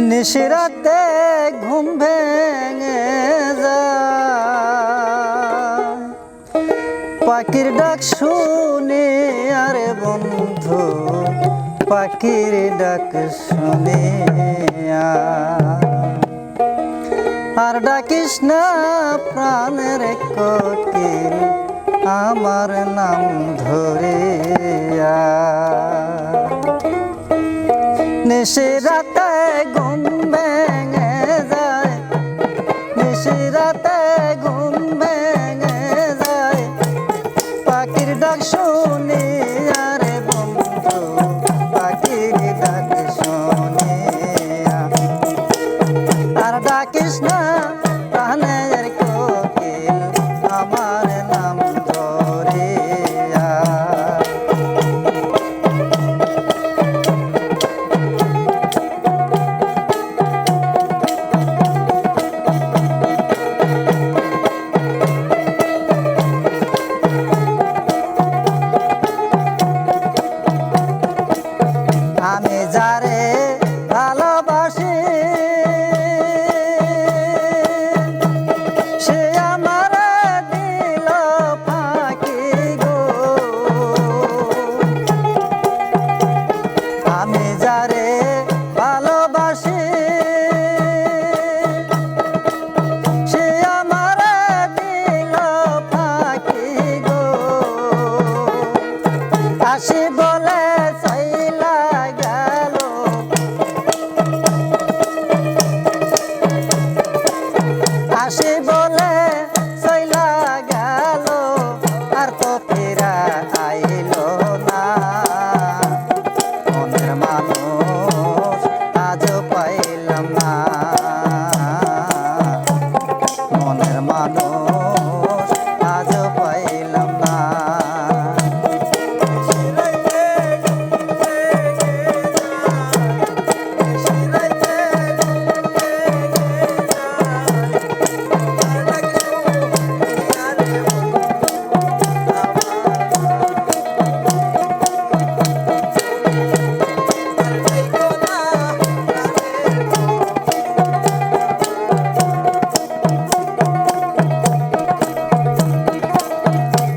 নিশিরাতে ঘুম ভেঙে যায়, পাখির ডাক শুনে আরে বন্ধু, পাখির ডাক শুনে আর ডাকিস না প্রাণের কোকিল, আমার নাম ধরে নিশিরাতে ঘুম ভেঙে যায়, নিশিরাতে ঘুম ভেঙে যায়, পাখির ডাক শুনি আরে বন্ধু, পাখির ডাক শুনি আর ডাকিস না প্রাণের কোকিল, আমার নাম ধরে আমি যারে ভালোবাসি সে আমার দিল ফাঁকি গো, আমি যারে ভালোবাসি সে আমার দিল ফাঁকি গো, আসি বলে চাইলা গেল, আসি বলে চাইলা গেল, আর তো ফিরা আইল না, মনের মানুষ আজও পাইলাম না, মনের মানুষ আজও পাইলাম না।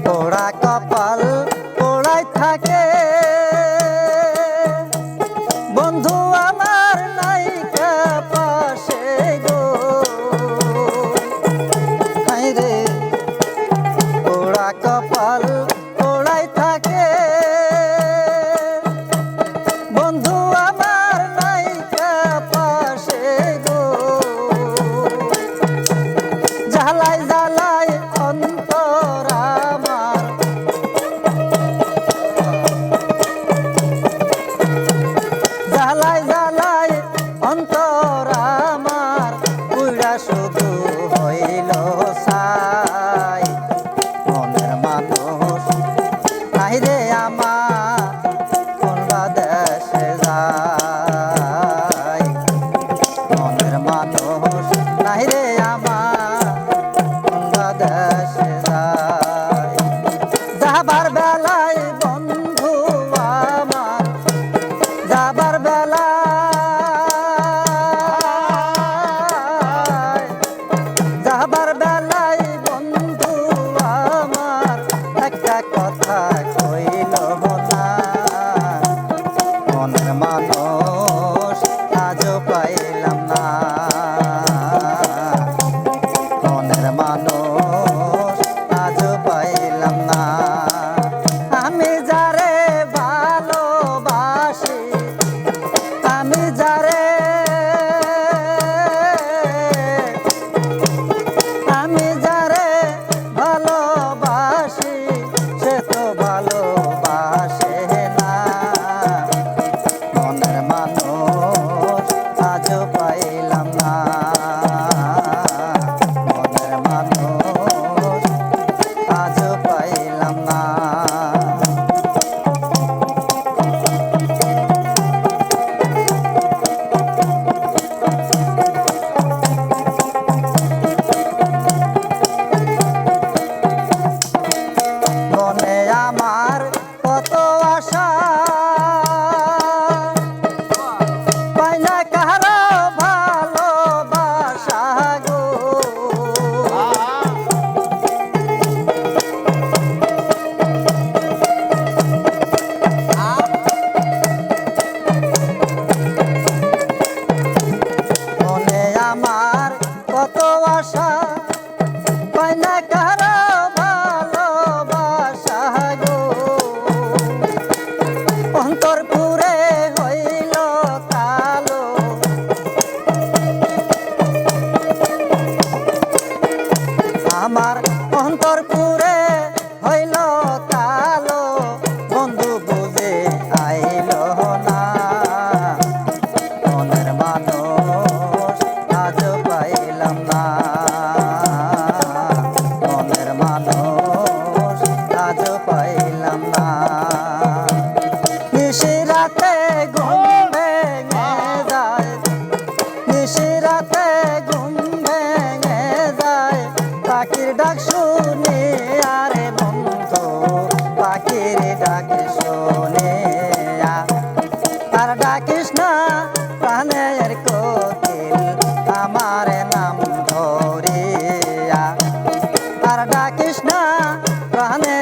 পোড়া কপাল পোড়াই থাকে বন্ধু আমার নাইকা পাশে গো, হায়রে পোড়া কপাল পোড়াই থাকে বন্ধু আমার নাইকা পাশে গো, জ্বালাই জ্বালাই অন্তর আমার, জ্বালাই জ্বালাই অন্তর আমার, পুরা শুধু হইল সাই, মনের মানুষ নাই রে আমার, কোন দেশে যায়, মনের মানুষ নাই রে আমার, কোন দেশে যায়, যাবার বেলায় বন্ধু আমার, যাবার বেলায়, যাবার বেলায় বন্ধু আমার একটা কথা কইল না, মনের মানুষ আজও পাইলাম না, মনের মানুষ আজও পাইলাম না। আমি যারে ভালোবাসি, আমি যারে, আমি যারে ভালোবাসি সে তো ভালোবাসে না, মনের মানুষ আজও পাইলাম না, মনের মানুষ আজও পাইলাম না। মনে আমার কত আশা পাই না মানুষ আজ পাইলাম না, মনের মানুষ আজ পাইলাম না। নিশিরাতে ঘুম ভেঙে যায়, নিশিরাতে ঘুম ভেঙে যায়, পাখির ডাক শুনি আরে বন্ধু, পাখির ডাক শুনি আর ডাকিস না প্রাণের কোকিল আমার নাম ধরিয়া, আর ডাকিস না প্রাণের